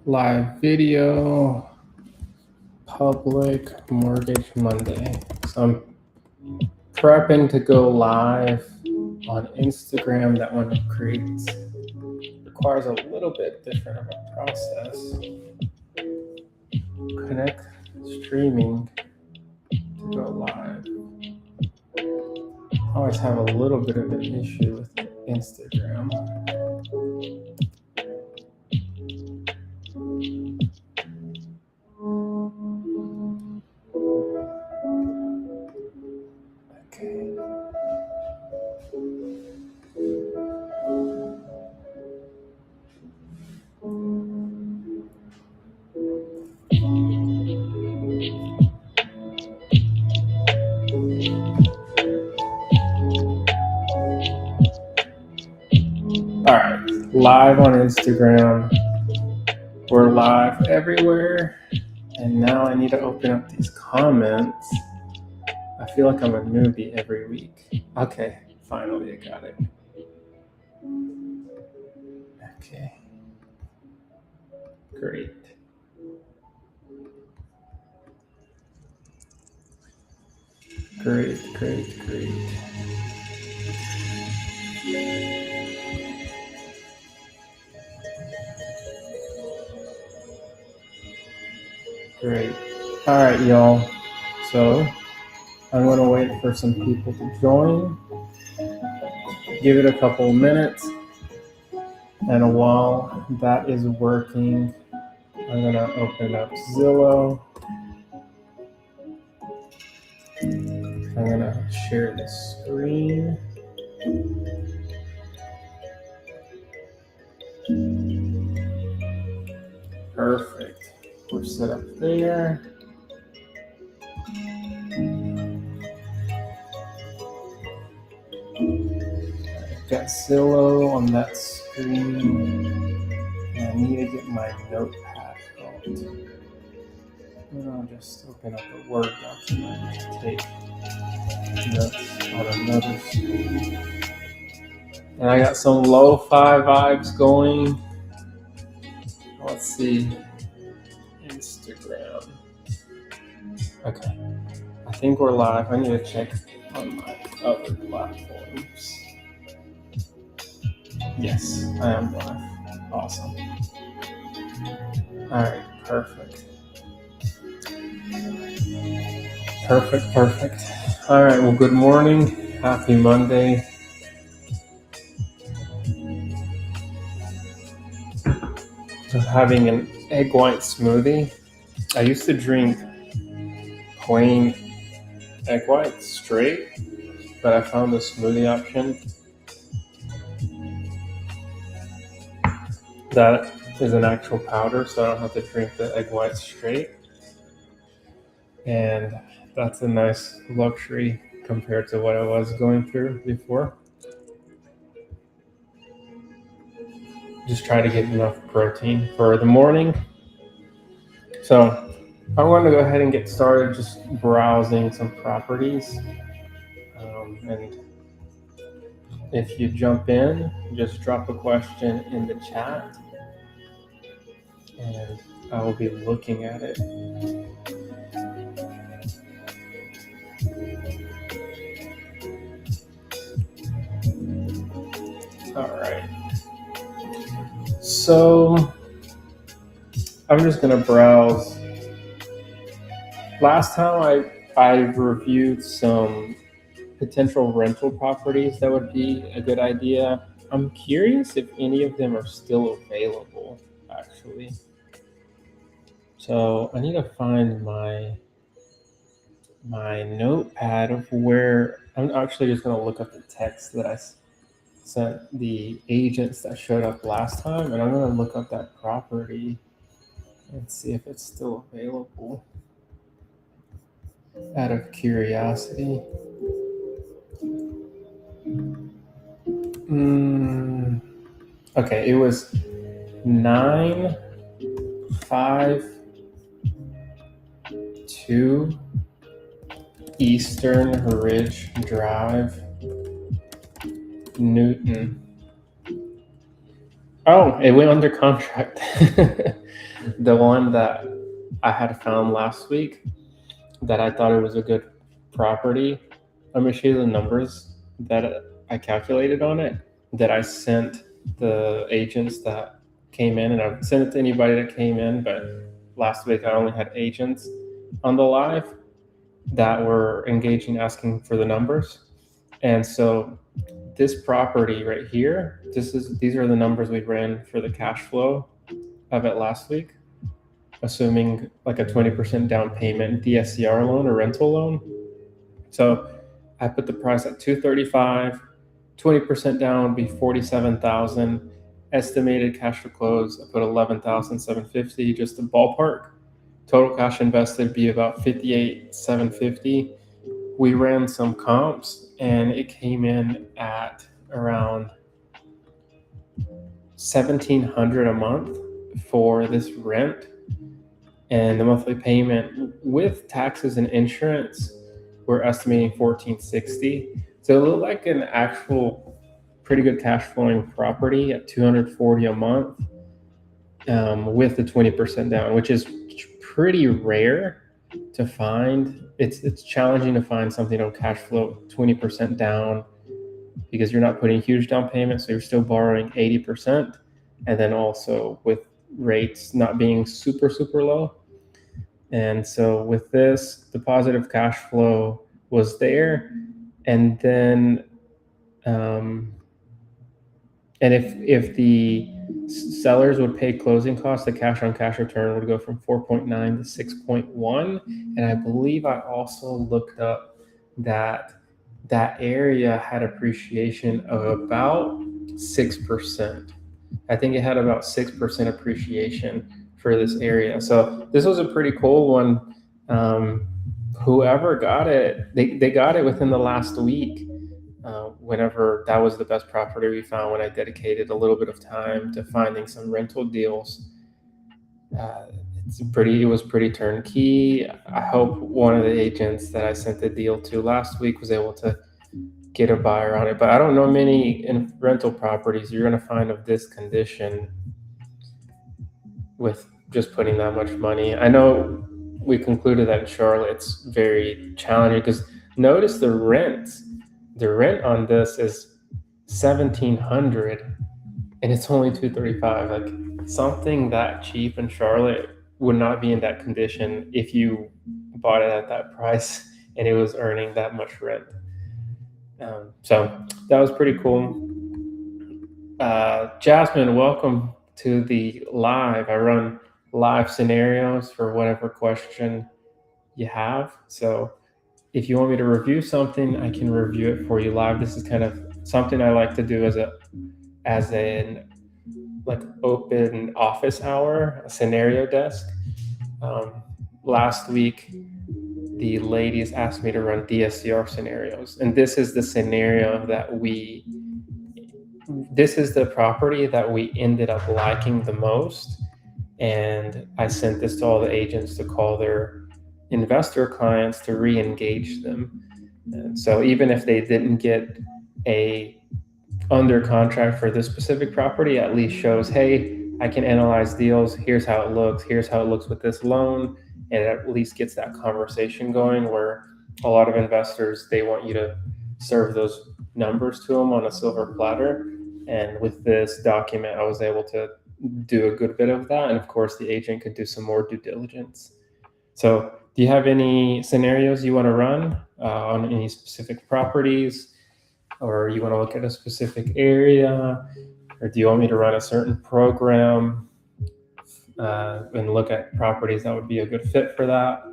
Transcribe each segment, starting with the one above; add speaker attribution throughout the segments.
Speaker 1: Live video, public Mortgage Monday. So I'm prepping to go live on Instagram. That one requires a little bit different of a process. Connect streaming to go live. I always have a little bit of an issue with Instagram. Okay. All right, live on Instagram. We're live everywhere. And now I need to open up these comments. I feel like I'm a newbie every week. Okay, finally I got it. Okay. Great. Great. Great. All right, y'all. So I'm going to wait for some people to join. Give it a couple minutes. And while that is working, I'm going to open up Zillow. I'm going to share the screen. Perfect. We're set up there. I've got Zillow on that screen. And I need to get my notepad out. And I'll just open up a Word document to take notes on another screen. And I got some lo-fi vibes going. Let's see. Instagram. Okay. I think we're live. I need to check on my other platforms. Yes, I am live. Awesome. All right, perfect. All right, well, good morning. Happy Monday. I'm having an egg white smoothie. I used to drink plain egg white straight, but I found a smoothie option that is an actual powder, so I don't have to drink the egg white straight. And that's a nice luxury compared to what I was going through before. Just try to get enough protein for the morning. So I'm going to go ahead and get started just browsing some properties. And if you jump in, just drop a question in the chat and I will be looking at it. All right. So I'm just going to browse. Last time I reviewed some potential rental properties that would be a good idea. I'm curious if any of them are still available, actually. So I need to find my notepad of where I'm actually just going to look up the text that I sent the agents that showed up last time, and I'm going to look up that property and see if it's still available out of curiosity. Okay, it was 952 Eastern Ridge Drive, Newton. Oh, it went under contract. The one that I had found last week that I thought it was a good property, I'm gonna show you the numbers that I calculated on it, that I sent the agents that came in, and I've sent it to anybody that came in, but last week I only had agents on the live that were engaging, asking for the numbers. And so this property right here, these are the numbers we ran for the cash flow of it last week, assuming like a 20% down payment DSCR loan or rental loan. So I put the price at 235, 20% down would be 47,000. Estimated cash to close, I put 11,750, just a ballpark. Total cash invested be about 58,750. We ran some comps and it came in at around 1,700 a month for this rent, and the monthly payment with taxes and insurance, we're estimating 1,460. So it looked like an actual pretty good cash flowing property at 240 a month, with the 20% down, which is pretty rare to find. It's challenging to find something on cash flow 20% down, because you're not putting huge down payments, so you're still borrowing 80%, and then also with rates not being super low. And so with this, the positive cash flow was there, and then and if the sellers would pay closing costs, the cash on cash return would go from 4.9 to 6.1. And I believe I also looked up that area had appreciation of about 6%. I think it had about 6% appreciation for this area. So this was a pretty cool one. Whoever got it, they got it within the last week. Whenever that was the best property we found, when I dedicated a little bit of time to finding some rental deals. It was pretty turnkey. I hope one of the agents that I sent the deal to last week was able to get a buyer on it, but I don't know many in rental properties you're going to find of this condition with just putting that much money. I know we concluded that in Charlotte it's very challenging, because notice the rent on this is 1,700 and it's only 235. Like, something that cheap in Charlotte would not be in that condition if you bought it at that price and it was earning that much rent. So that was pretty cool. Jasmine, welcome to the live. I run live scenarios for whatever question you have. So if you want me to review something, I can review it for you live. This is kind of something I like to do as an like open office hour, a scenario desk. Last week, the ladies asked me to run DSCR scenarios, and this is the scenario this is the property that we ended up liking the most. And I sent this to all the agents to call their investor clients to re-engage them. And so even if they didn't get a under contract for this specific property, at least shows, hey, I can analyze deals. Here's how it looks. Here's how it looks with this loan. And it at least gets that conversation going, where a lot of investors, they want you to serve those numbers to them on a silver platter. And with this document, I was able to do a good bit of that. And of course, the agent could do some more due diligence. So do you have any scenarios you want to run on any specific properties, or you want to look at a specific area, or do you want me to run a certain program and look at properties that would be a good fit for that?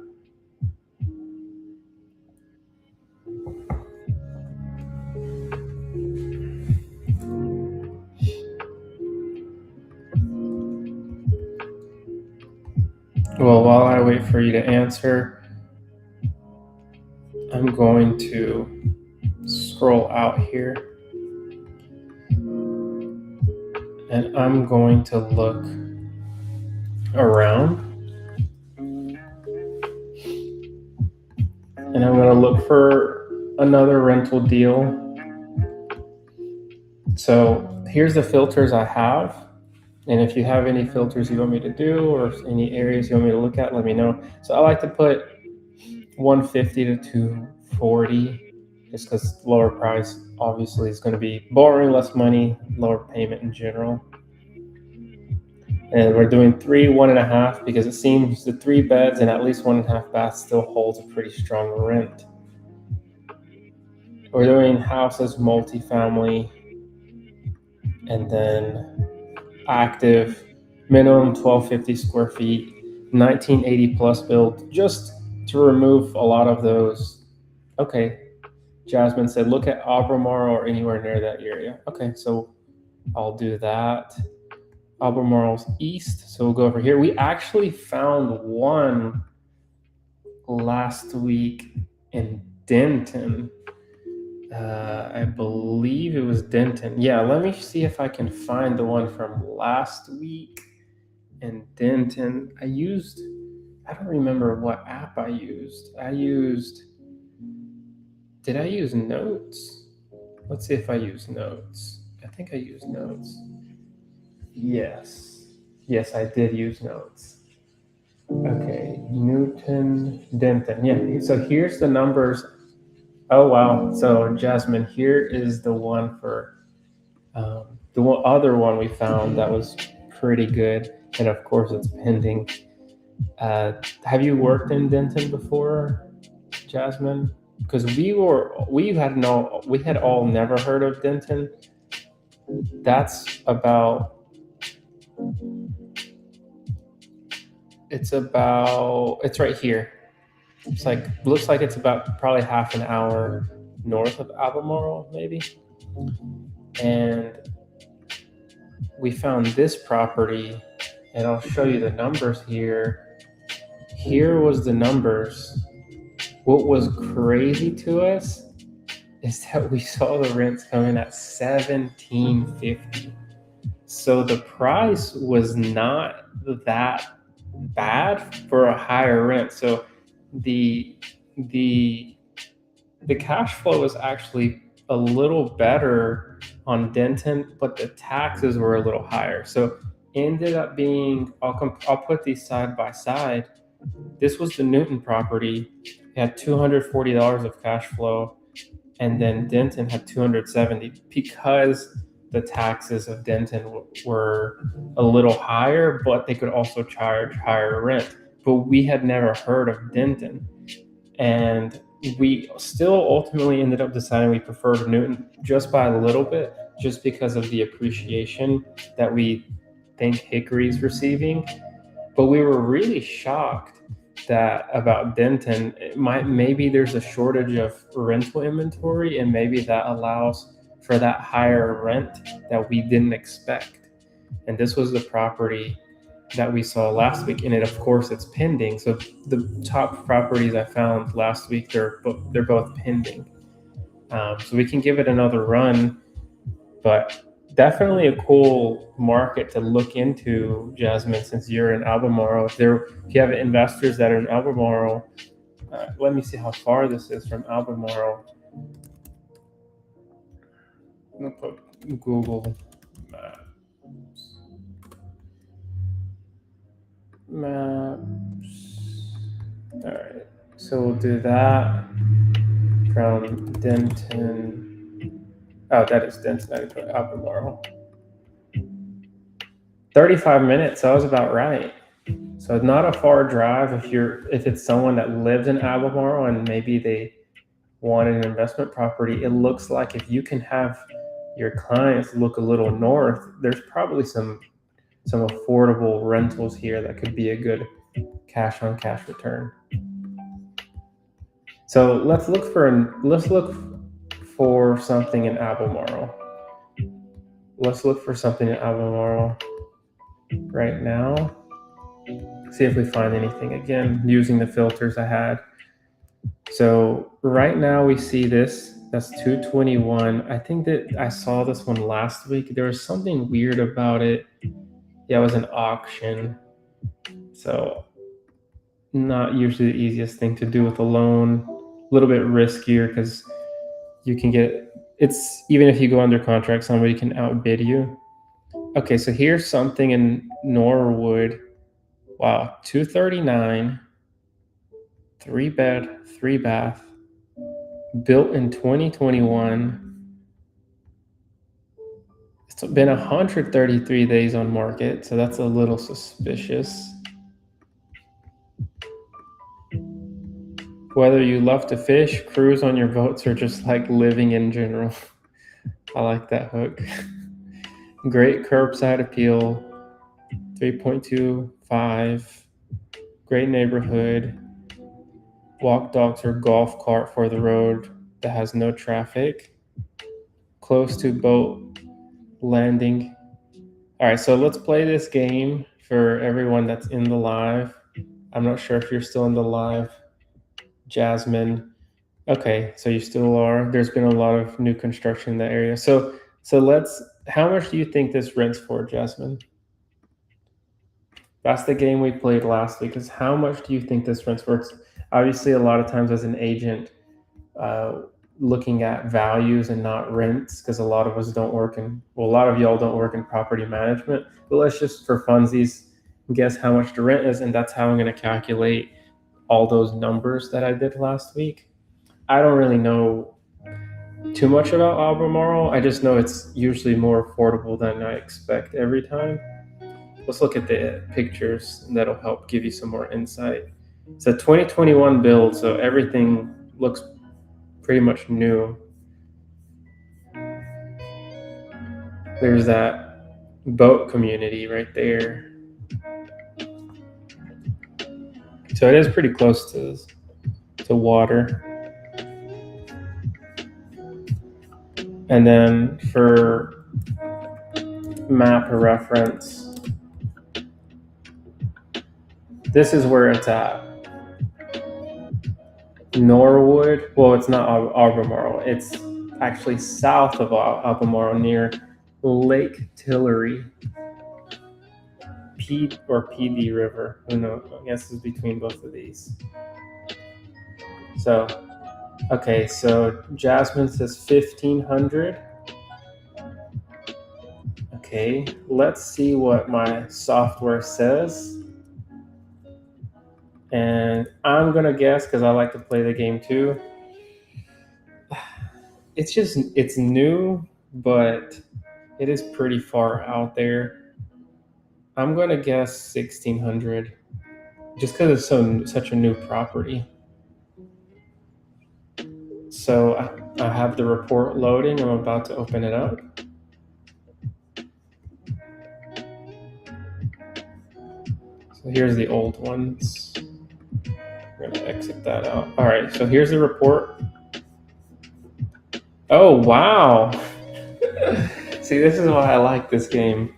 Speaker 1: Well, while I wait for you to answer, I'm going to scroll out here, and I'm going to look around, and I'm going to look for another rental deal. So here's the filters I have, And if you have any filters you want me to do or any areas you want me to look at, let me know. So I like to put 150 to 240 just because lower price obviously is going to be borrowing less money, lower payment in general. And we're doing 3 1.5 because it seems the 3 beds and at least 1.5 baths still holds a pretty strong rent. We're doing houses multifamily and then active minimum 1250 square feet, 1980 plus build, just to remove a lot of those. Okay, Jasmine said, look at Albemarle or anywhere near that area. Okay, so I'll do that. Albemarle's east, so we'll go over here. We actually found one last week in Denton. I believe it was Denton. Yeah, let me see if I can find the one from last week in Denton. I don't remember what app I used. Did I use Notes? Let's see if I use Notes. I think I used Notes. Yes, I did use Notes. Okay, Newton, Denton. Yeah, so here's the numbers. Oh, wow. So, Jasmine, here is the one for the other one we found that was pretty good. And of course, it's pending. Have you worked in Denton before, Jasmine? Because we had all never heard of Denton. That's about. It's right here. Looks like it's about probably half an hour north of Albemarle, maybe. And we found this property, and I'll show you the numbers here. Here was the numbers. What was crazy to us is that we saw the rents come in at $1,750. So the price was not that bad for a higher rent. So the cash flow was actually a little better on Denton, but the taxes were a little higher. So ended up being, I'll put these side by side. This was the Newton property. It had $240 of cash flow, and then Denton had $270 because the taxes of Denton were a little higher, but they could also charge higher rent. But we had never heard of Denton. And we still ultimately ended up deciding we preferred Newton just by a little bit, just because of the appreciation that we think Hickory's receiving. But we were really shocked about Denton. Maybe there's a shortage of rental inventory, and maybe that allows for that higher rent that we didn't expect. And this was the property that we saw last week, and of course it's pending. So the top properties I found last week, they're both pending. So we can give it another run, but definitely a cool market to look into, Jasmine, since you're in Albemarle. If you have investors that are in Albemarle, let me see how far this is from Albemarle. I'm gonna put Google Maps. All right, so we'll do that from Denton. Oh, that is Denton. I put Albemarle. 35 minutes. That was about right. So not a far drive if it's someone that lives in Albemarle and maybe they want an investment property. It looks like if you can have your clients look a little north, there's probably some affordable rentals here that could be a good cash on cash return. So let's look for something in Albemarle. Let's look for something in Albemarle right now. See if we find anything, again, using the filters I had. So right now we see this, that's 221. I think that I saw this one last week. There was something weird about it. Yeah, it was an auction. So not usually the easiest thing to do with a loan. A little bit riskier because you can even if you go under contract, somebody can outbid you. Okay, so here's something in Norwood. Wow, 239, 3-bed, 3-bath, built in 2021. It's been 133 days on market, so that's a little suspicious. Whether you love to fish, cruise on your boats, or just like living in general. I like that hook. Great curbside appeal, 3.25. Great neighborhood. Walk dogs or golf cart for the road that has no traffic. Close to boat landing. All right, so let's play this game for everyone that's in the live. I'm not sure if you're still in the live, Jasmine. Okay, so you still are. There's been a lot of new construction in that area. So let's. How much do you think this rents for, Jasmine? That's the game we played last week. Is how much do you think this rents for? It's obviously, a lot of times as an agent, uh, looking at values and not rents, because a lot of us don't work in. Well, a lot of y'all don't work in property management. But let's just, for funsies, guess how much the rent is, and that's how I'm going to calculate all those numbers that I did last week. I don't really know too much about Albemarle. I just know it's usually more affordable than I expect every time. Let's look at the pictures, and that'll help give you some more insight. It's a 2021 build, so everything looks pretty much new. There's that boat community right there. So it is pretty close to water. And then for map or reference, this is where it's at. Norwood. Well, it's not Albemarle. It's actually south of Albemarle, near Lake Tillery. PD River. Who knows? I guess it's between both of these. So, okay, so Jasmine says 1,500. Okay, let's see what my software says. And I'm gonna guess, because I like to play the game too. It's new, but it is pretty far out there. I'm gonna guess 1,600, just because it's such a new property. So I have the report loading. I'm about to open it up. So here's the old ones. We're gonna exit that out. All right, so here's the report. Oh, wow. See, this is why I like this game.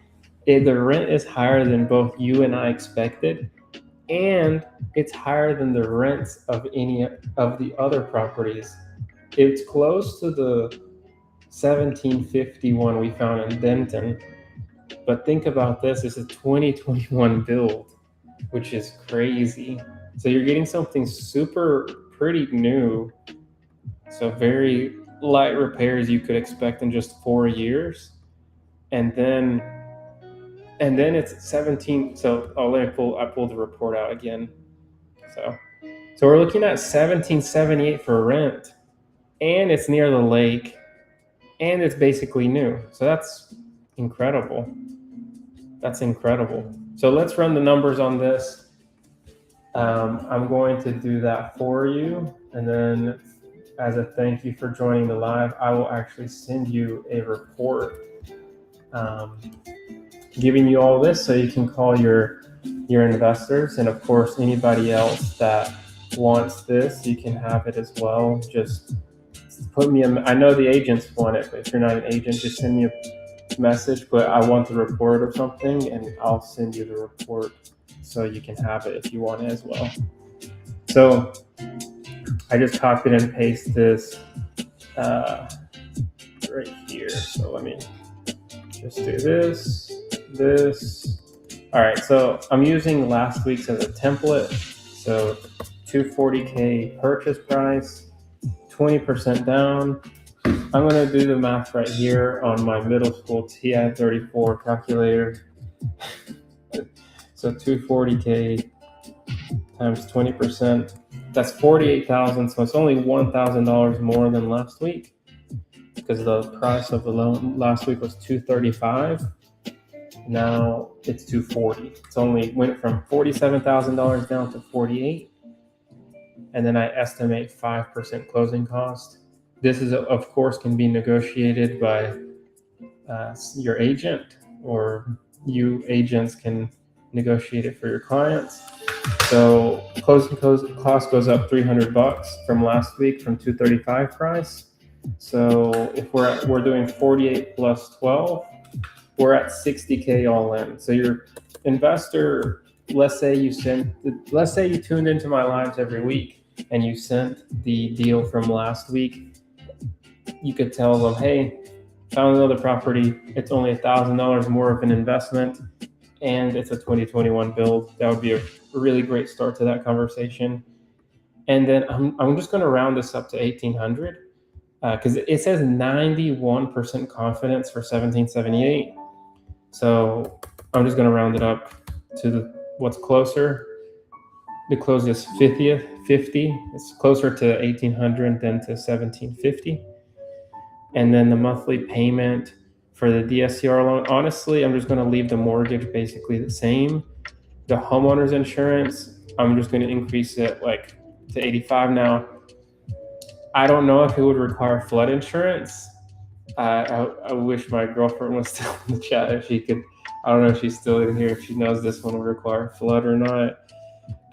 Speaker 1: The rent is higher than both you and I expected, and it's higher than the rents of any of the other properties. It's close to the 1751 we found in Denton. But think about this, it's a 2021 build, which is crazy. So you're getting something super pretty new. So very light repairs you could expect in just 4 years. And then it's 17. So I pulled the report out again. So we're looking at 1778 for rent, and it's near the lake, and it's basically new. So that's incredible. That's incredible. So let's run the numbers on this. I'm going to do that for you, and then as a thank you for joining the live, I will actually send you a report giving you all this, so you can call your investors, and of course anybody else that wants this, you can have it as well. Just put me I know the agents want it, but if you're not an agent, just send me a message, but I want the report or something, and I'll send you the report so you can have it if you want it as well. So I just copied and pasted this right here. So let me just do this. All right, so I'm using last week's as a template. So $240K purchase price, 20% down, I'm going to do the math right here on my middle school TI-34 calculator. So 240K times 20%, that's 48,000. So it's only $1,000 more than last week, because the price of the loan last week was 235. Now it's 240. It's only went from $47,000 down to 48. And then I estimate 5% closing cost. This is, of course, can be negotiated by your agent, or you agents can negotiate it for your clients. So closing cost goes up $300 from last week, from 235 price. So if we're doing 48 plus 12, we're at 60K all in. So your investor, let's say you tuned into my lives every week and you sent the deal from last week. You could tell them, hey, found another property. It's only $1,000 more of an investment, and it's a 2021 build. That would be a really great start to that conversation. And then I'm just going to round this up to 1,800, because it says 91% confidence for 1778. So I'm just going to round it up to what's closer. The closest 50. It's closer to 1,800 than to 1,750. And then the monthly payment for the DSCR loan, honestly, I'm just going to leave the mortgage basically the same. The homeowner's insurance, I'm just going to increase it like to 85 now. I don't know if it would require flood insurance. I wish my girlfriend was still in the chat, if she could. I don't know if she's still in here, if she knows this one will require flood or not.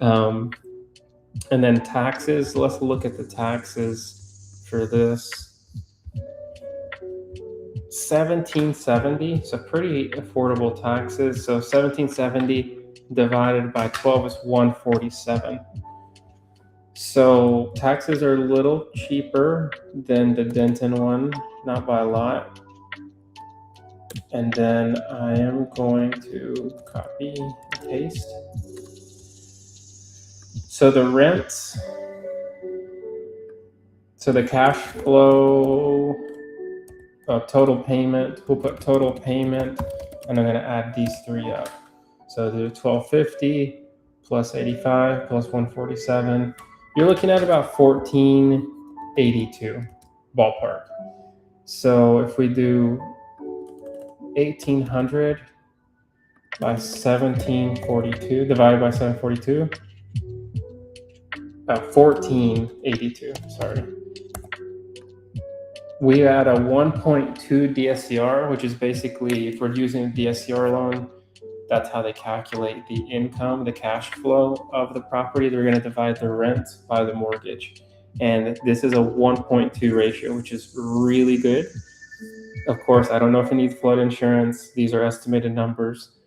Speaker 1: And then taxes, let's look at the taxes for this. 1770, so pretty affordable taxes. So 1770 divided by 12 is 147. So taxes are a little cheaper than the Denton one, not by a lot. And then I am going to copy and paste. So the rents, so the cash flow, total payment, we'll put total payment, and I'm going to add these three up. So the 1250 plus 85 plus 147, you're looking at about 1482 ballpark. So if we do 1,800 by 1742 divided by 742, 1482, sorry. We add a 1.2 DSCR, which is basically, if we're using a DSCR loan, that's how they calculate the income, the cash flow of the property. They're going to divide the rent by the mortgage. And this is a 1.2 ratio, which is really good. Of course, I don't know if it needs flood insurance. These are estimated numbers.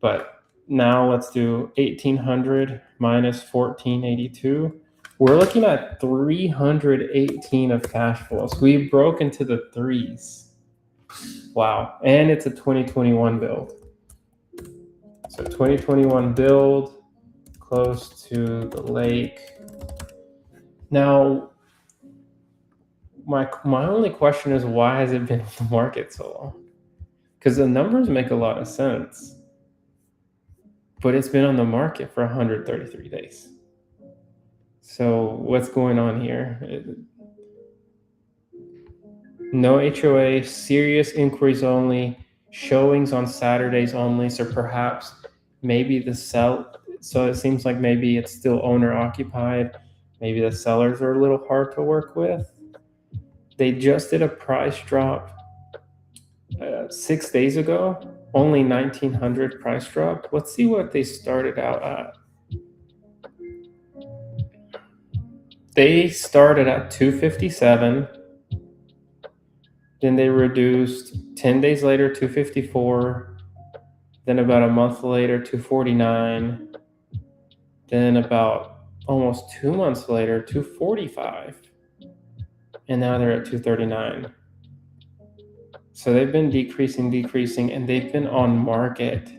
Speaker 1: But now let's do 1,800 minus 1482. We're looking at 318 of cash flow. So we broke into the threes. Wow. And it's a 2021 build. So 2021 build, close to the lake. Now, my only question is, why has it been on the market so long? Because the numbers make a lot of sense. But it's been on the market for 133 days. So what's going on here? No HOA, serious inquiries only, showings on Saturdays only. So perhaps maybe so it seems like maybe it's still owner occupied. Maybe the sellers are a little hard to work with. They just did a price drop 6 days ago, only 1,900 price drop. Let's see what they started out at. They started at 257. Then they reduced 10 days later, 254. Then about a month later, 249. Then about almost 2 months later, 245. And now they're at 239. So they've been decreasing, and they've been on market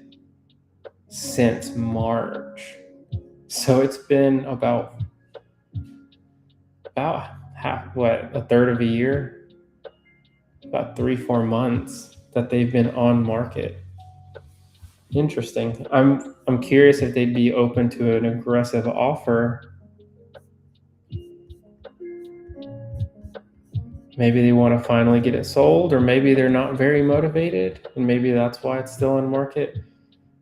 Speaker 1: since March. So it's been about half, a third of a year. about 3-4 months that they've been on market. Interesting. I'm curious if they'd be open to an aggressive offer. Maybe they want to finally get it sold, or maybe they're not very motivated, and maybe that's why it's still on market.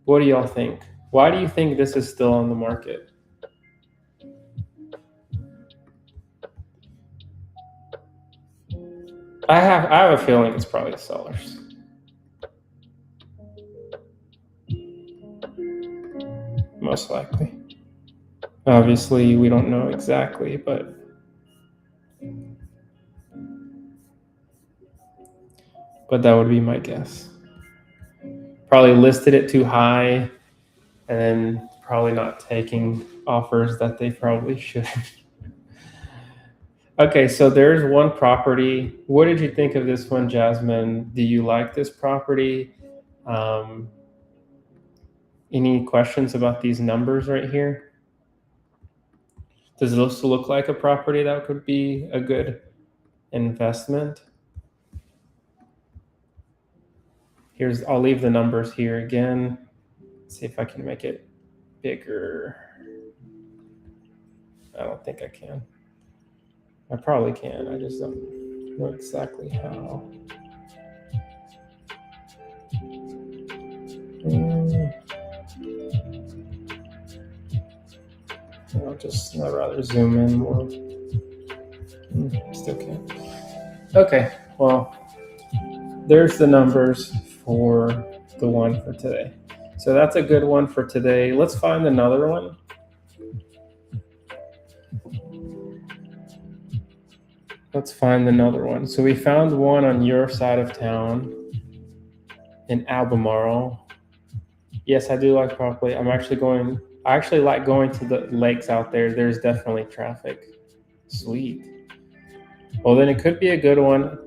Speaker 1: What do y'all think? Why do you think this is still on the market? I have a feeling it's probably the sellers. Most likely. Obviously, we don't know exactly, but that would be my guess. Probably listed it too high, and then probably not taking offers that they probably should. Okay, so there's one property. What did you think of this one, Jasmine? Do you like this property? Any questions about these numbers right here? Does this look like a property that could be a good investment? I'll leave the numbers here again. See if I can make it bigger. I don't think I can. I probably can. I just don't know exactly how. I'd rather zoom in more. Still can't. Okay, well, there's the numbers for the one for today. So that's a good one for today. Let's find another one. Let's find another one. So we found one on your side of town in Albemarle. Yes, I do like property. I actually like going to the lakes out there. There's definitely traffic. Sweet. Well, then it could be a good one.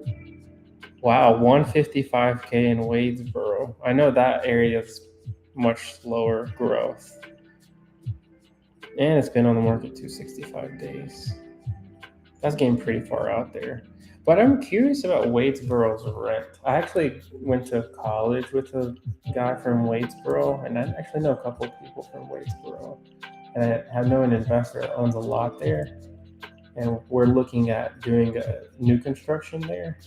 Speaker 1: Wow, 155K in Wadesboro. I know that area is much slower growth. And it's been on the market 265 days. That's getting pretty far out there. But I'm curious about Wadesboro's rent. I actually went to college with a guy from Wadesboro, and I actually know a couple of people from Wadesboro. And I know an investor that owns a lot there. And we're looking at doing a new construction there.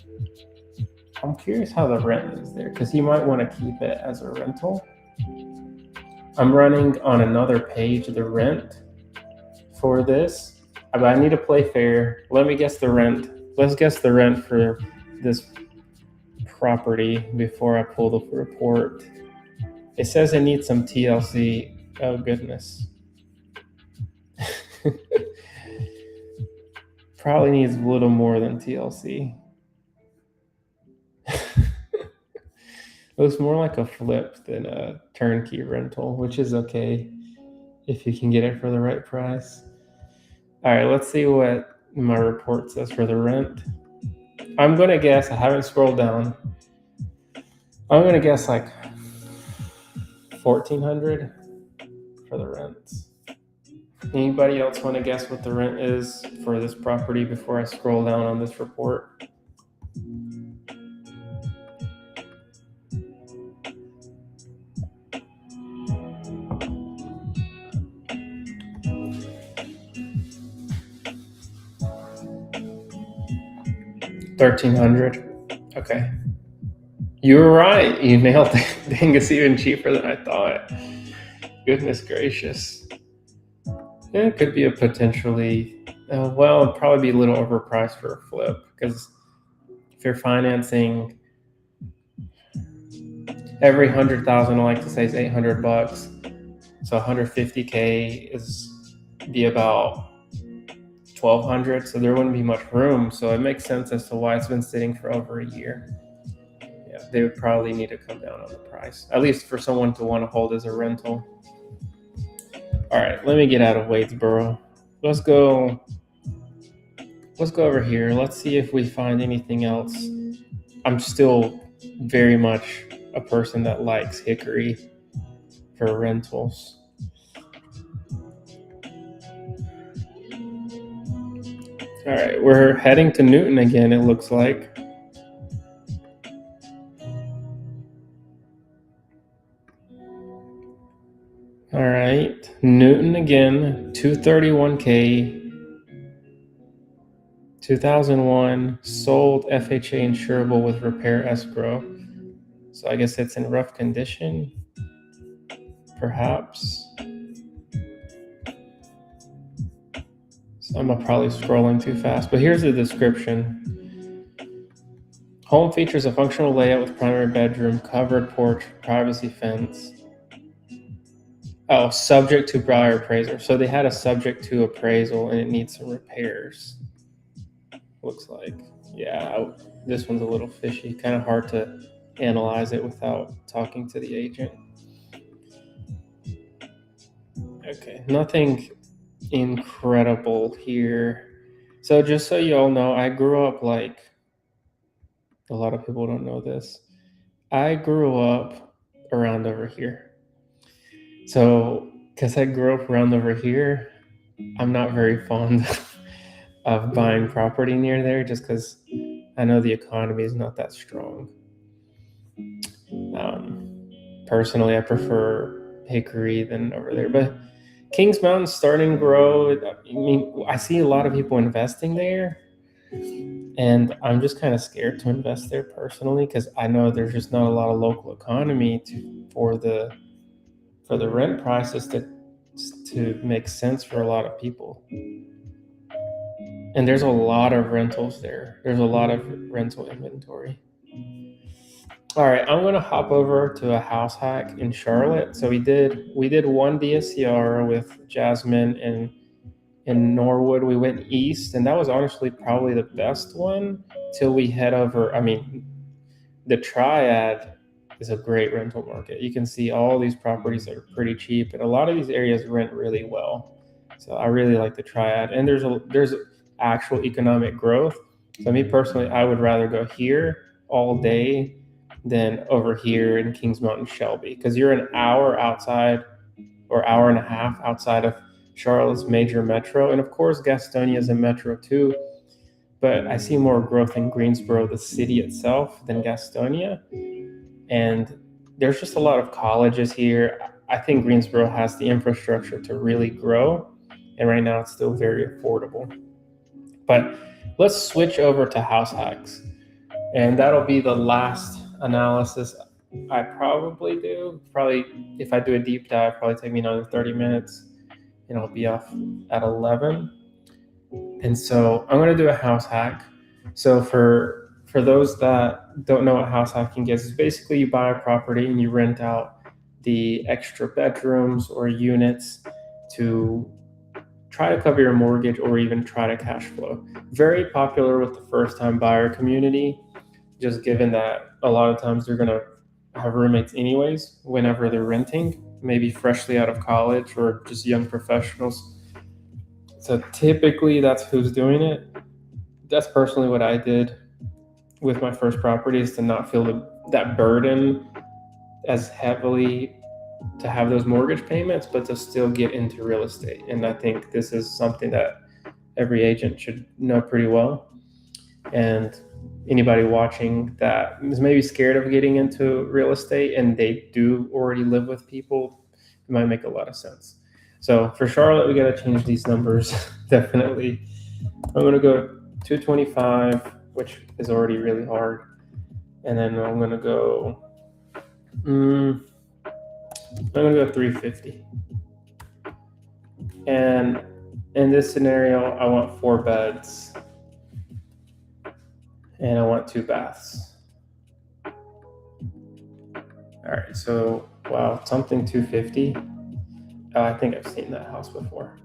Speaker 1: I'm curious how the rent is there, because he might want to keep it as a rental. I'm running on another page the rent for this, but I need to play fair. Let me guess the rent. Let's guess the rent for this property before I pull the report. It says it needs some TLC. Oh, goodness. Probably needs a little more than TLC. Looks more like a flip than a turnkey rental, which is okay if you can get it for the right price. All right, let's see what my report says for the rent. I'm going to guess, I haven't scrolled down. I'm going to guess like $1,400 for the rent. Anybody else want to guess what the rent is for this property before I scroll down on this report? $1,300. Okay. You were right. You nailed it. Dang, it's even cheaper than I thought. Goodness gracious. Yeah, it could be a potentially, it'd probably be a little overpriced for a flip, because if you're financing, every 100,000, I like to say, is $800. So 150K is be about 1,200. So there wouldn't be much room. So it makes sense as to why it's been sitting for over a year. Yeah, they would probably need to come down on the price, at least for someone to want to hold as a rental. All right, let me get out of Wadesboro. Let's go over here. Let's see if we find anything else. I'm still very much a person that likes Hickory for rentals. All right, we're heading to Newton again, it looks like. All right, Newton again, 231K, 2001, sold FHA insurable with repair escrow. So I guess it's in rough condition, perhaps. So I'm probably scrolling too fast, but here's the description. Home features a functional layout with primary bedroom, covered porch, privacy fence. Oh, subject to prior appraiser. So they had a subject to appraisal and it needs some repairs. Looks like. Yeah, this one's a little fishy. Kind of hard to analyze it without talking to the agent. Okay, nothing incredible here. So just so you all know, I grew up like a lot of people don't know this. I grew up around over here. So, because I grew up around over here, I'm not very fond of buying property near there just because I know the economy is not that strong. Personally, I prefer Hickory than over there, but Kings Mountain's starting to grow. I mean, I see a lot of people investing there, and I'm just kind of scared to invest there personally because I know there's just not a lot of local economy for the rent prices to make sense for a lot of people. And there's a lot of rentals there. There's a lot of rental inventory. All right, I'm gonna hop over to a house hack in Charlotte. So we did one DSCR with Jasmine and in Norwood. We went east, and that was honestly probably the best one till we head over. I mean, the Triad is a great rental market. You can see all these properties that are pretty cheap, and a lot of these areas rent really well. So I really like the Triad, and there's actual economic growth. So me personally, I would rather go here all day than over here in Kings Mountain Shelby, because you're an hour outside or hour and a half outside of Charlotte's major metro. And of course, Gastonia is a metro too, but I see more growth in Greensboro, the city itself, than Gastonia. And there's just a lot of colleges here. I think Greensboro has the infrastructure to really grow. And right now it's still very affordable. But let's switch over to house hacks. And that'll be the last analysis I probably do. Probably, if I do a deep dive, probably take me another 30 minutes and I'll be off at 11. And so I'm going to do a house hack. So for those that don't know what house hacking is, it's basically you buy a property and you rent out the extra bedrooms or units to try to cover your mortgage or even try to cash flow. Very popular with the first-time buyer community, just given that a lot of times they're going to have roommates anyways whenever they're renting, maybe freshly out of college or just young professionals. So typically that's who's doing it. That's personally what I did with my first property, is to not feel that burden as heavily to have those mortgage payments, but to still get into real estate. And I think this is something that every agent should know pretty well. And anybody watching that is maybe scared of getting into real estate and they do already live with people, it might make a lot of sense. So for Charlotte, we got to change these numbers. Definitely. I'm going to go 225, which is already really hard. And then I'm going to go, I'm going to go 350. And in this scenario, I want 4 beds. And I want 2 baths. All right, so wow, something 250. Oh, I think I've seen that house before.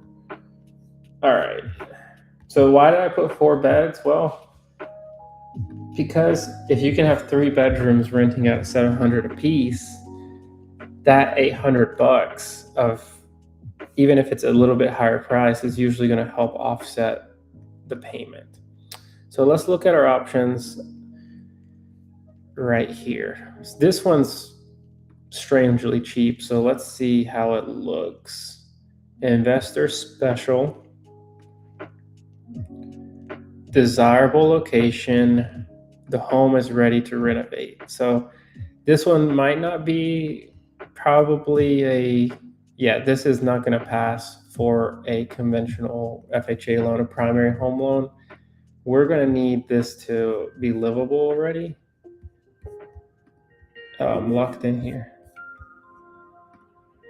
Speaker 1: All right, so why did I put 4 beds? Well, because if you can have 3 bedrooms renting out at $700 a piece, that $800 of, even if it's a little bit higher price, is usually going to help offset the payment. So let's look at our options right here. This one's strangely cheap, so let's see how it looks. Investor special, desirable location, the home is ready to renovate. So this one might not be probably a yeah, this is not going to pass for a conventional FHA loan, a primary home loan. We're going to need this to be livable already. Locked in here.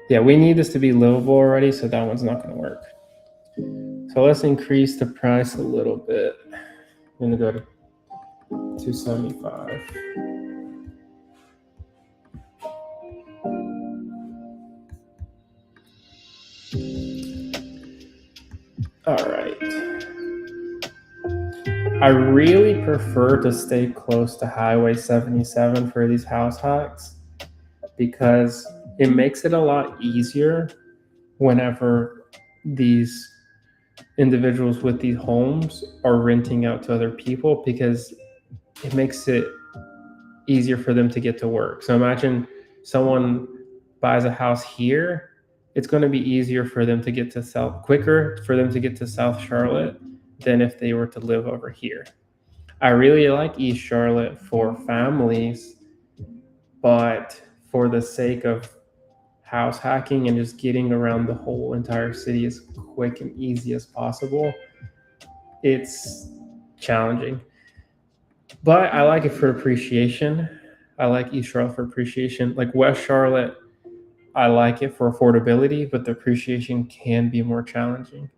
Speaker 1: Yeah, we need this to be livable already, so that one's not going to work. So let's increase the price a little bit. I'm going to go to 275. All right. I really prefer to stay close to Highway 77 for these house hacks because it makes it a lot easier whenever these individuals with these homes are renting out to other people, because it makes it easier for them to get to work. So imagine someone buys a house here, it's going to be easier for them to get to quicker for them to get to South Charlotte than if they were to live over here. I really like East Charlotte for families, but for the sake of house hacking and just getting around the whole entire city as quick and easy as possible, it's challenging. But I like it for appreciation. I like East Charlotte for appreciation. Like West Charlotte, I like it for affordability, but the appreciation can be more challenging.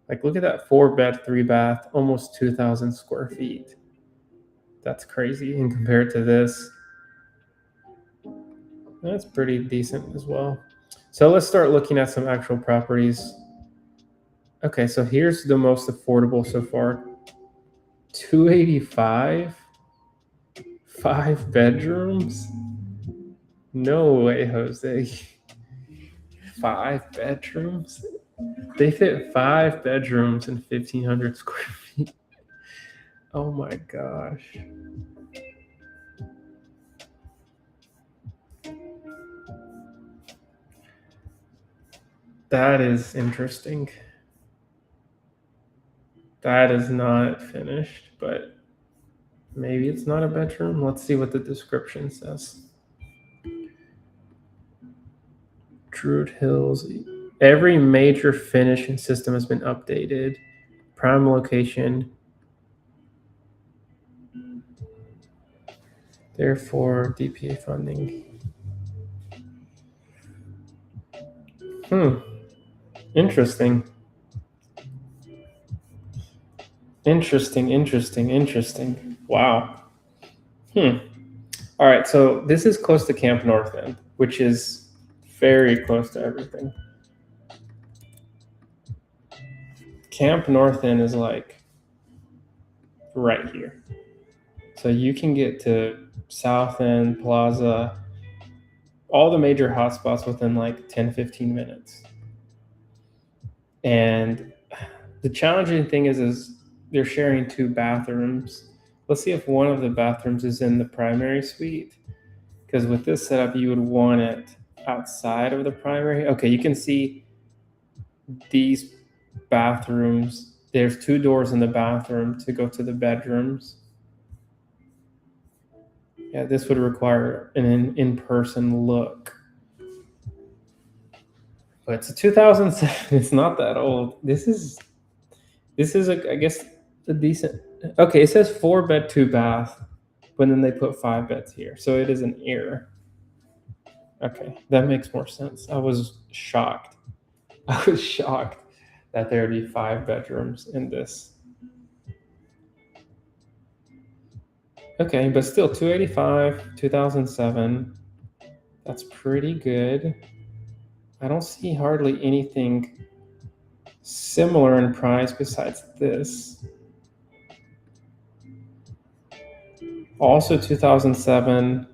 Speaker 1: Like, look at that 4-bed, 3-bath, almost 2,000 square feet. That's crazy. And compared to this, that's pretty decent as well. So let's start looking at some actual properties. Okay, so here's the most affordable so far. 285, 5 bedrooms. No way, Jose. 5 bedrooms? They fit 5 bedrooms and 1,500 square feet. Oh my gosh. That is interesting. That is not finished, but maybe it's not a bedroom. Let's see what the description says. Druid Hills. Every major finish and system has been updated. Prime location. Therefore, DPA funding. Interesting. Interesting. Wow. All right, so this is close to Camp North End, which is very close to everything. Camp North End is like right here. So you can get to South End, Plaza, all the major hotspots within like 10, 15 minutes. And the challenging thing is they're sharing 2 bathrooms. Let's see if one of the bathrooms is in the primary suite, because with this setup, you would want it outside of the primary. Okay, you can see these bathrooms. There's 2 doors in the bathroom to go to the bedrooms. Yeah, this would require an in-person look. But it's a 2007. It's not that old. This is I guess a decent. Okay, it says 4-bed, 2-bath, but then they put 5 beds here, so it is an error. Okay, that makes more sense. I was shocked. That there would be 5 bedrooms in this. Okay, but still 285, 2007. That's pretty good. I don't see hardly anything similar in price besides this. Also 2007,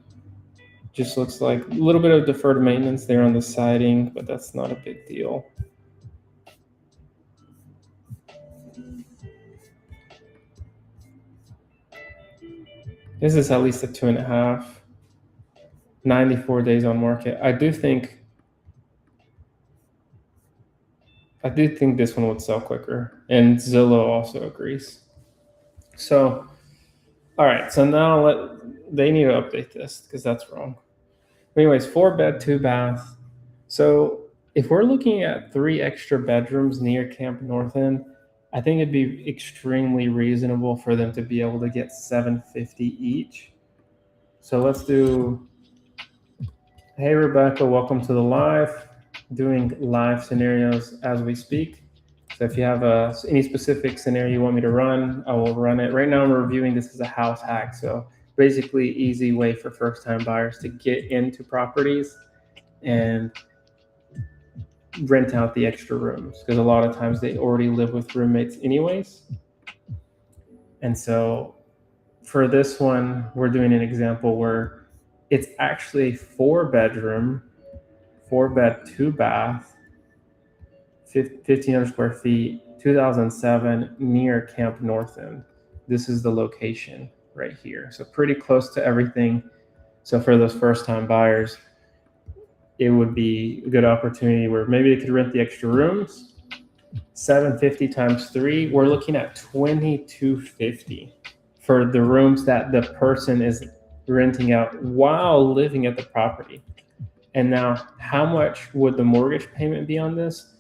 Speaker 1: just looks like a little bit of deferred maintenance there on the siding, but that's not a big deal. This is at least a 2.5, 94 days on market. I do think this one would sell quicker, and Zillow also agrees. So, all right, so now they need to update this because that's wrong. Anyways, 4-bed, 2-bath. So if we're looking at 3 extra bedrooms near Camp North End, I think it'd be extremely reasonable for them to be able to get $750 each. So let's do, hey Rebecca, welcome to the live, doing live scenarios as we speak. So if you have any specific scenario you want me to run, I will run it. Right now I'm reviewing this as a house hack. So basically easy way for first-time buyers to get into properties and rent out the extra rooms, because a lot of times they already live with roommates anyways. And so for this one, we're doing an example where it's actually 4-bedroom, 4-bed, 2-bath, 1,500 square feet, 2007, near Camp North End. This is the location right here. So pretty close to everything. So for those first-time buyers, it would be a good opportunity where maybe they could rent the extra rooms. 750 times 3, we're looking at 2250 for the rooms that the person is renting out while living at the property. And now, how much would the mortgage payment be on this?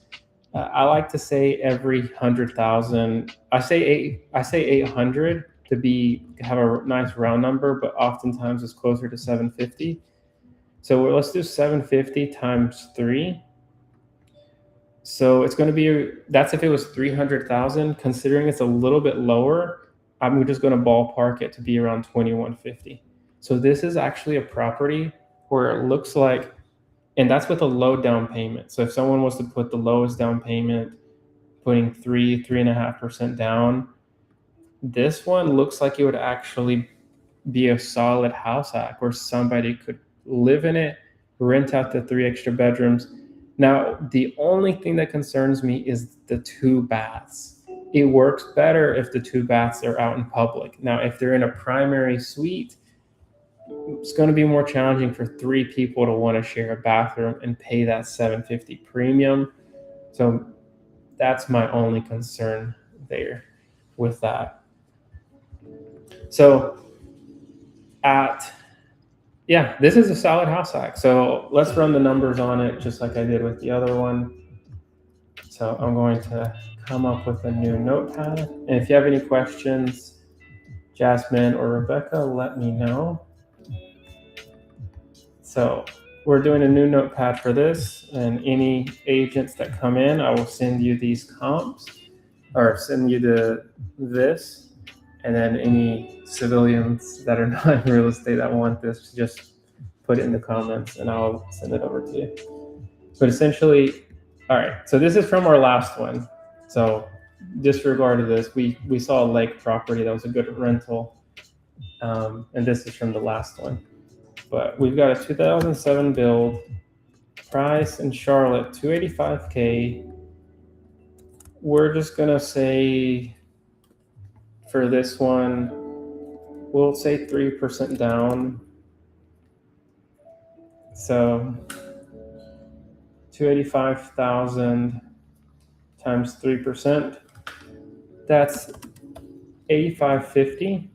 Speaker 1: I like to say every 100,000. I say 800 to have a nice round number, but oftentimes it's closer to 750. So let's do 750 times 3. So it's going to be, that's if it was 300,000. Considering it's a little bit lower, I'm just going to ballpark it to be around 2150. So this is actually a property where it looks like, and that's with a low down payment. So if someone was to put the lowest down payment, putting 3.5% down, this one looks like it would actually be a solid house hack where somebody could live in it, rent out the 3 extra bedrooms. Now, the only thing that concerns me is the 2 baths. It works better if the 2 baths are out in public. Now, if they're in a primary suite, it's going to be more challenging for 3 people to want to share a bathroom and pay that $750 premium. So that's my only concern there with that. So this is a solid house hack. So let's run the numbers on it just like I did with the other one. So I'm going to come up with a new notepad. And if you have any questions, Jasmine or Rebecca, let me know. So we're doing a new notepad for this, and any agents that come in, I will send you these comps or send you this. And then any civilians that are not in real estate that want this, just put it in the comments and I'll send it over to you. But essentially, all right, so this is from our last one. So disregard of this. We saw a lake property that was a good rental. And this is from the last one. But we've got a 2007 build, price in Charlotte, $285K. We're just gonna say, for this one, we'll say 3% down. So 285,000 times 3%, that's 8550.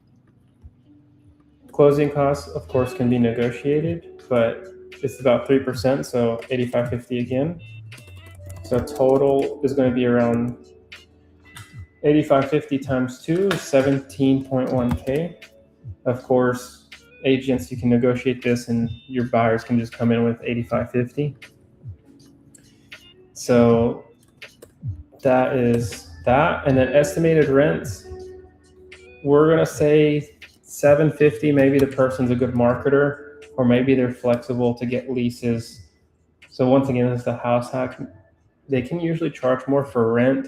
Speaker 1: Closing costs, of course, can be negotiated, but it's about 3%, so 8550 again. So total is going to be around 8550 times 2, 17.1K. Of course, agents, you can negotiate this and your buyers can just come in with 8550. So that is that. And then estimated rents, we're going to say 750. Maybe the person's a good marketer, or maybe they're flexible to get leases. So once again, it's the house hack. They can usually charge more for rent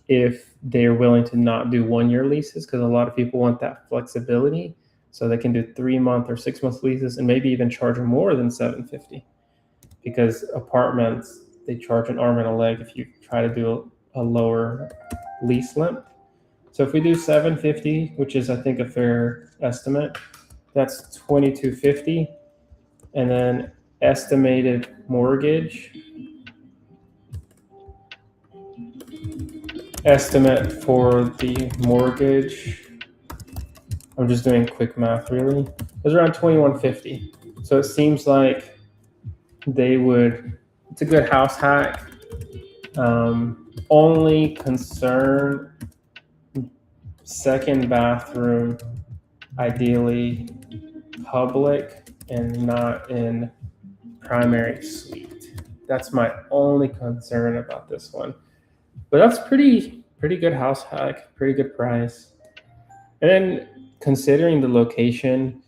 Speaker 1: if they're willing to not do 1-year leases, because a lot of people want that flexibility. So they can do 3-month or 6-month leases and maybe even charge more than 750, because apartments, they charge an arm and a leg if you try to do a lower lease length. So if we do 750, which is I think a fair estimate, that's 2250. And then estimated mortgage, estimate for the mortgage, I'm just doing quick math really, it was around 2150. So it seems like they would It's a good house hack. Only concern, second bathroom, ideally public and not in primary suite. That's my only concern about this one. But that's pretty good house hack, pretty good price. And then considering the location,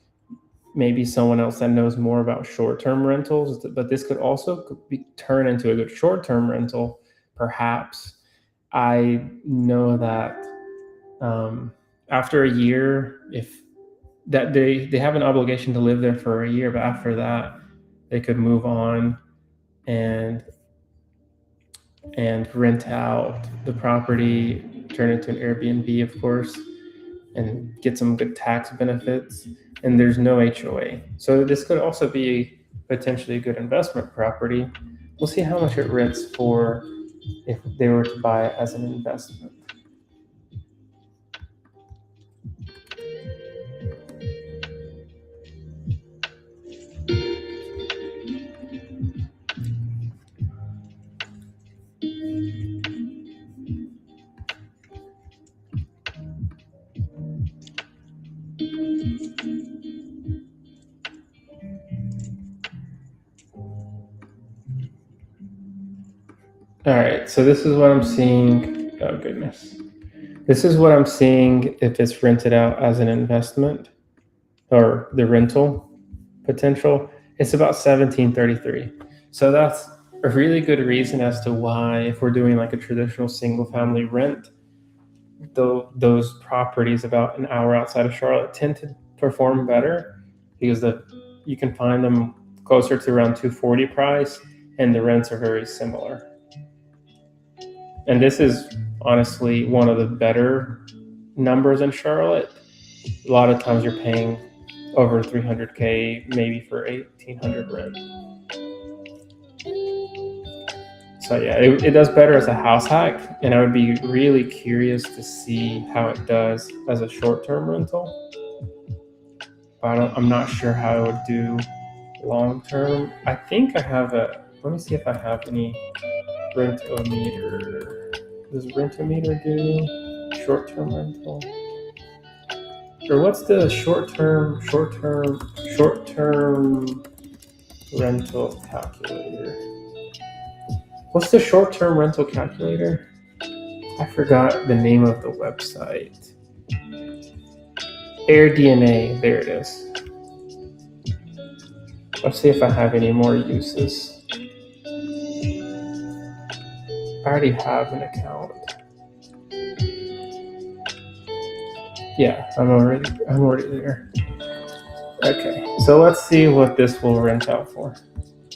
Speaker 1: maybe someone else that knows more about short-term rentals, but this could also turn into a good short-term rental, perhaps. I know that after a year, if that they have an obligation to live there for a year, but after that, they could move on and rent out the property, turn it into an Airbnb, of course, and get some good tax benefits. And there's no HOA. So this could also be potentially a good investment property. We'll see how much it rents for if they were to buy it as an investment. All right, so this is what I'm seeing. Oh, goodness. This is what I'm seeing if it's rented out as an investment or the rental potential. It's about 1733. So that's a really good reason as to why, if we're doing like a traditional single family rent, those properties about an hour outside of Charlotte tend to perform better because you can find them closer to around 240 price and the rents are very similar. And this is honestly one of the better numbers in Charlotte. A lot of times you're paying over 300K maybe for 1,800 rent. So yeah, it does better as a house hack, and I would be really curious to see how it does as a short-term rental. But I'm not sure how it would do long-term. I think I have let me see if I have any Rent-O-Meter. Does Rent-O-Meter do short-term rental? Or what's the short-term rental calculator? What's the short-term rental calculator? I forgot the name of the website. AirDNA, there it is. Let's see if I have any more uses. I already have an account. Yeah, I'm already there. Okay, so let's see what this will rent out for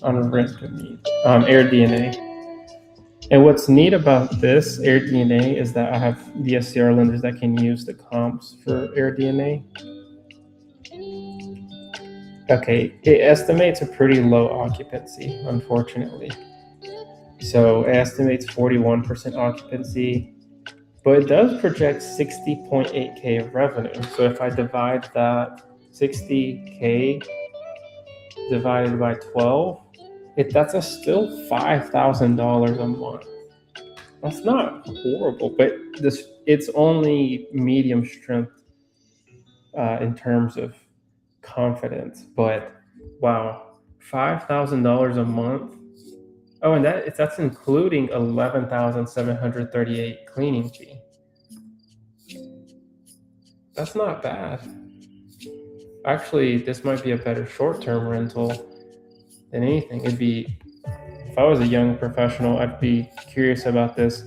Speaker 1: on Rent-O-Meter, AirDNA. And what's neat about this AirDNA is that I have DSCR lenders that can use the comps for AirDNA. Okay, it estimates a pretty low occupancy, unfortunately. So it estimates 41% occupancy, but it does project 60.8K of revenue. So if I divide that 60K divided by 12, that's still $5,000 a month. That's not horrible, but it's only medium strength in terms of confidence. But wow, $5,000 a month. Oh, and that's including 11,738 cleaning fee. That's not bad. Actually, this might be a better short-term rental than anything. If I was a young professional, I'd be curious about this,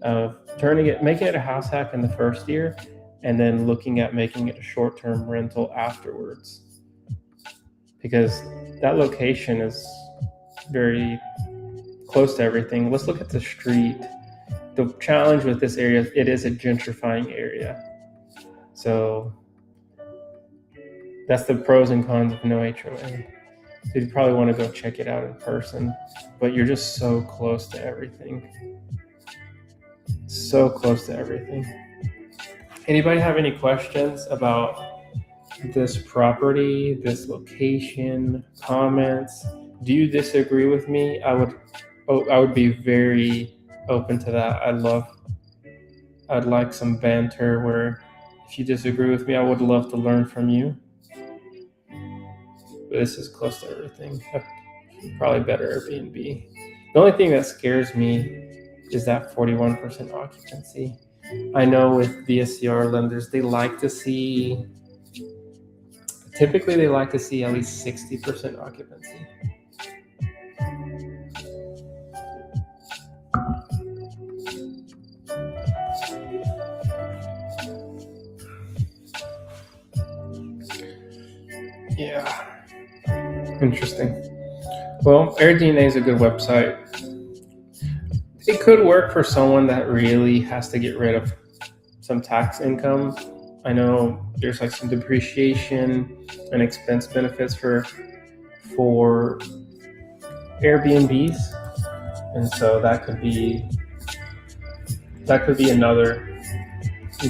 Speaker 1: of making it a house hack in the first year, and then looking at making it a short-term rental afterwards. Because that location is very close to everything. Let's look at the street. The challenge with this area, it is a gentrifying area. So that's the pros and cons of no HOA. So you probably want to go check it out in person, but you're just so close to everything. So close to everything. Anybody have any questions about this property, this location, comments? Do you disagree with me? I would be very open to that. I'd like some banter where if you disagree with me, I would love to learn from you. But this is close to everything. Probably better Airbnb. The only thing that scares me is that 41% occupancy. I know with DSCR lenders, typically they like to see at least 60% occupancy. Yeah. Interesting. Well, AirDNA is a good website. It could work for someone that really has to get rid of some tax income. I know there's like some depreciation and expense benefits for Airbnbs, and so that could be another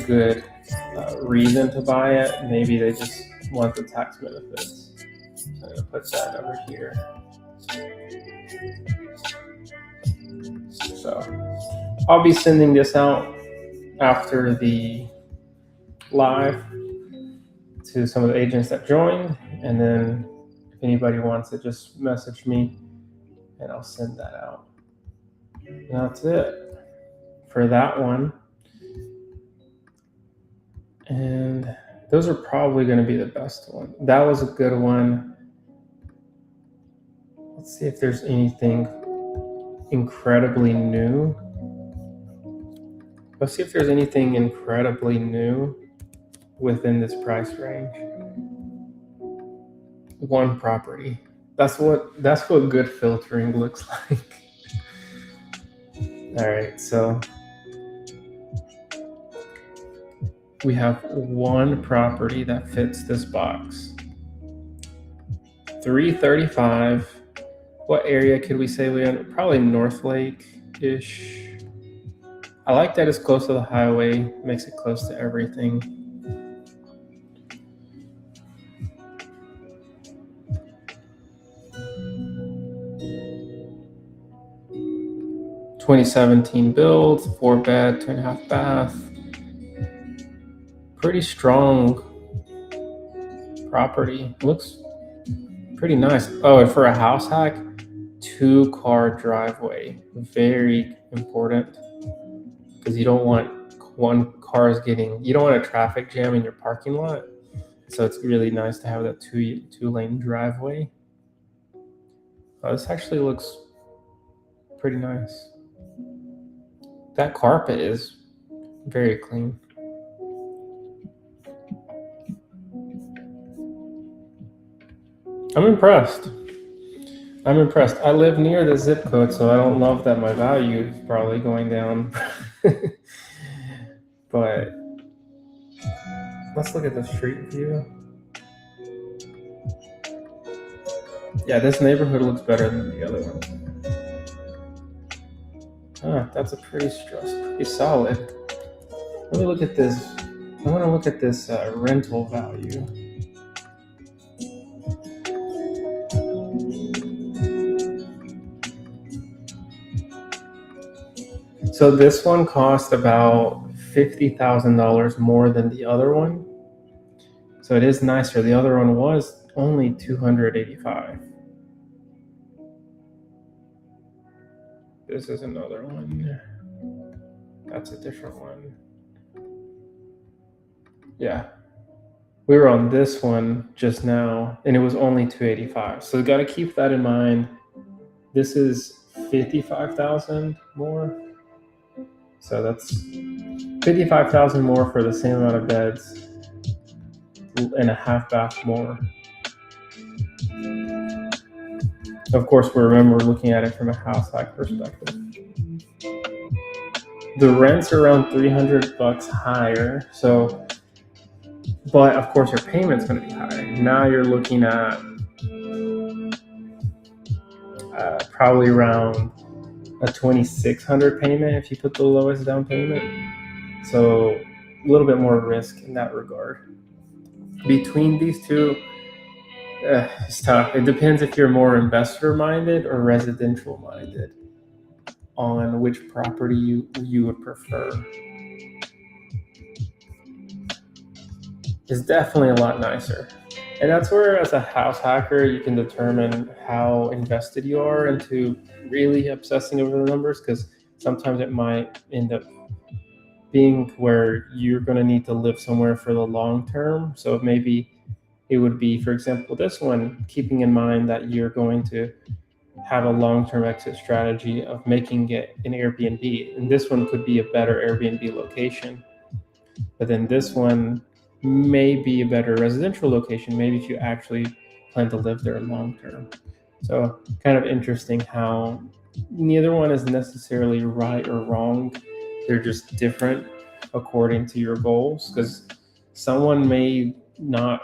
Speaker 1: good reason to buy it. Maybe they just want the tax benefits. So I'm gonna put that over here. So I'll be sending this out after the live to some of the agents that joined, and then if anybody wants it, just message me and I'll send that out. And that's it for that one. And those are probably going to be the best one. That was a good one. Let's see if there's anything incredibly new. Let's see if there's anything incredibly new within this price range. One property. That's what good filtering looks like. All right, so we have one property that fits this box. 335. What area could we say we're in? Probably North Lake-ish. I like that it's close to the highway, makes it close to everything. (2017) build, 4-bed, 2.5 bath. Pretty strong property. Looks pretty nice. Oh, and for a house hack, 2-car driveway. Very important, because you don't want you don't want a traffic jam in your parking lot. So it's really nice to have that two-lane driveway. Oh, this actually looks pretty nice. That carpet is very clean. I'm impressed. I live near the zip code, so I don't love that my value is probably going down. But let's look at the street view. Yeah, this neighborhood looks better than the other one. That's a pretty solid. Let me look at this. I want to look at this rental value. So this one cost about $50,000 more than the other one. So it is nicer. The other one was only $285,000. This is another one. That's a different one. Yeah. We were on this one just now, and it was only $285,000. So you got to keep that in mind. This is $55,000 more. So that's $55,000 more for the same amount of beds and a half bath more. Of course, we're looking at it from a house hack perspective. The rents are around $300 higher. So, but of course your payment's going to be higher. Now you're looking at probably around a $2,600 payment if you put the lowest down payment. So a little bit more risk in that regard. Between these two, It's tough. It depends if you're more investor minded or residential minded on which property you would prefer. It's definitely a lot nicer. And that's where, as a house hacker, you can determine how invested you are into really obsessing over the numbers, because sometimes it might end up being where you're going to need to live somewhere for the long term. So maybe it would be, for example, this one, keeping in mind that you're going to have a long-term exit strategy of making it an Airbnb. And this one could be a better Airbnb location. But then this one may be a better residential location, maybe if you actually plan to live there long term. So kind of interesting how neither one is necessarily right or wrong. They're just different according to your goals, because someone may not,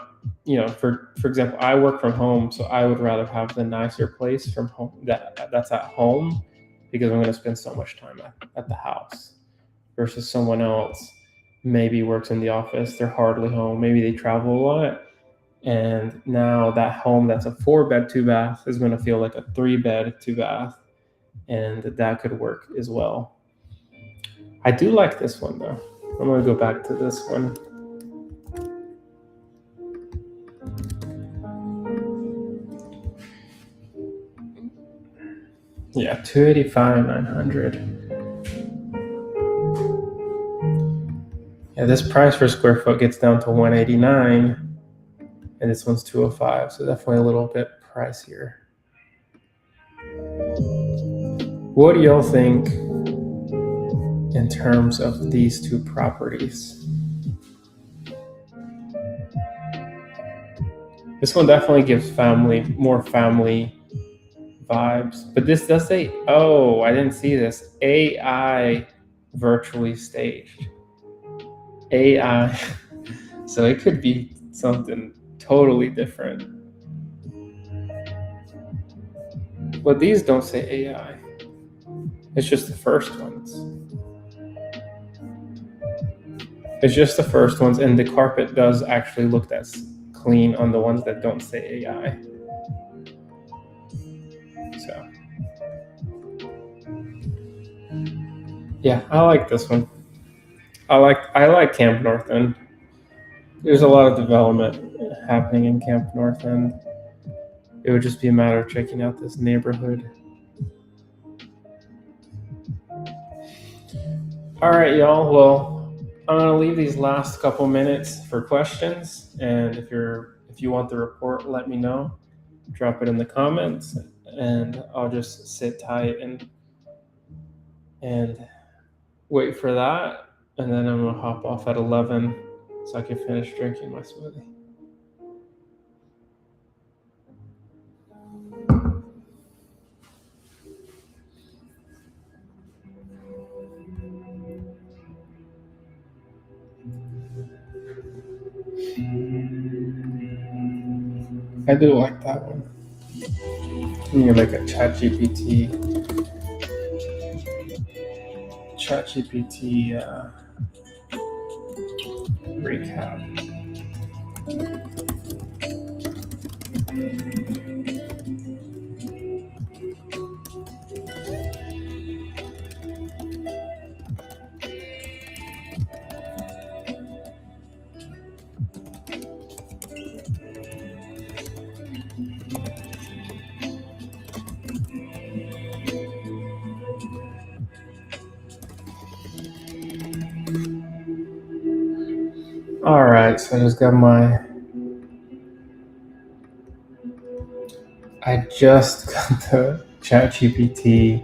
Speaker 1: for example, I work from home, so I would rather have the nicer place from home that's at home, because I'm going to spend so much time at the house, versus someone else maybe works in the office, they're hardly home, maybe they travel a lot, and now that home that's a 4-bed 2-bath is going to feel like a 3-bed 2-bath, and that could work as well. I do like this one though. I'm going to go back to this one. Yeah, 285, 900. Yeah, this price per square foot gets down to 189, and this one's 205, so definitely a little bit pricier. What do y'all think in terms of these two properties? This one definitely gives more family vibes, but this does say, oh, I didn't see this, AI virtually staged. AI, so it could be something totally different. But these don't say AI. It's just the first ones. It's just the first ones, and the carpet does actually look that clean on the ones that don't say AI. So, yeah, I like this one. I like Camp North End. There's a lot of development happening in Camp North End. It would just be a matter of checking out this neighborhood. All right, y'all. Well, I'm gonna leave these last couple minutes for questions, and if you want the report, let me know. Drop it in the comments, and I'll just sit tight and wait for that, and then I'm gonna hop off at 11 so I can finish drinking my smoothie. I do like that one. I'm gonna make a ChatGPT recap. All right, so I just got the ChatGPT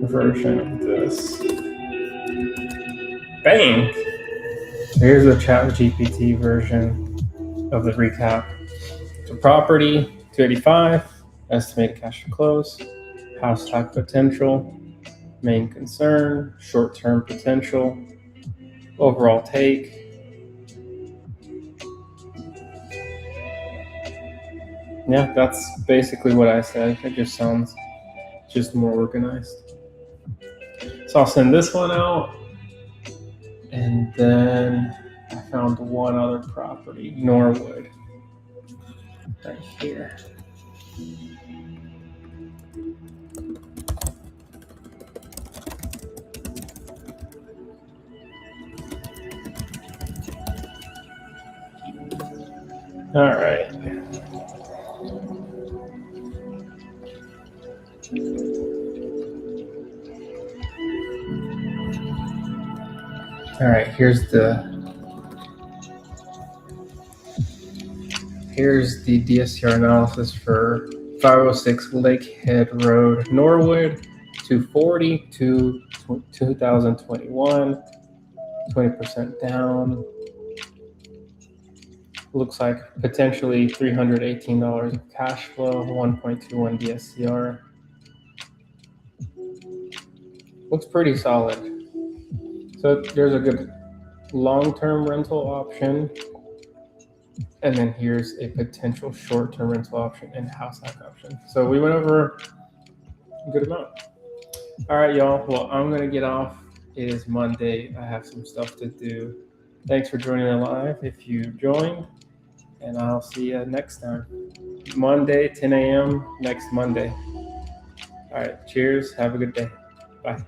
Speaker 1: version of this. Bang! Here's the ChatGPT version of the recap. So property, 285, estimated cash to close, house type potential, main concern, short-term potential, overall take. Yeah, that's basically what I said. It just sounds just more organized. So I'll send this one out, and then I found one other property, Norwood. right here. All right. All right, here's the DSCR analysis for 506 Lakehead Road, Norwood, 240 to 2021, 20% down. Looks like potentially $318 of cash flow, 1.21 DSCR. Looks pretty solid. So there's a good long-term rental option. And then here's a potential short-term rental option and house hack option. So we went over a good amount. All right, y'all. Well, I'm going to get off. It is Monday. I have some stuff to do. Thanks for joining me live if you joined. And I'll see you next time. Monday, 10 a.m. next Monday. All right. Cheers. Have a good day. Bye.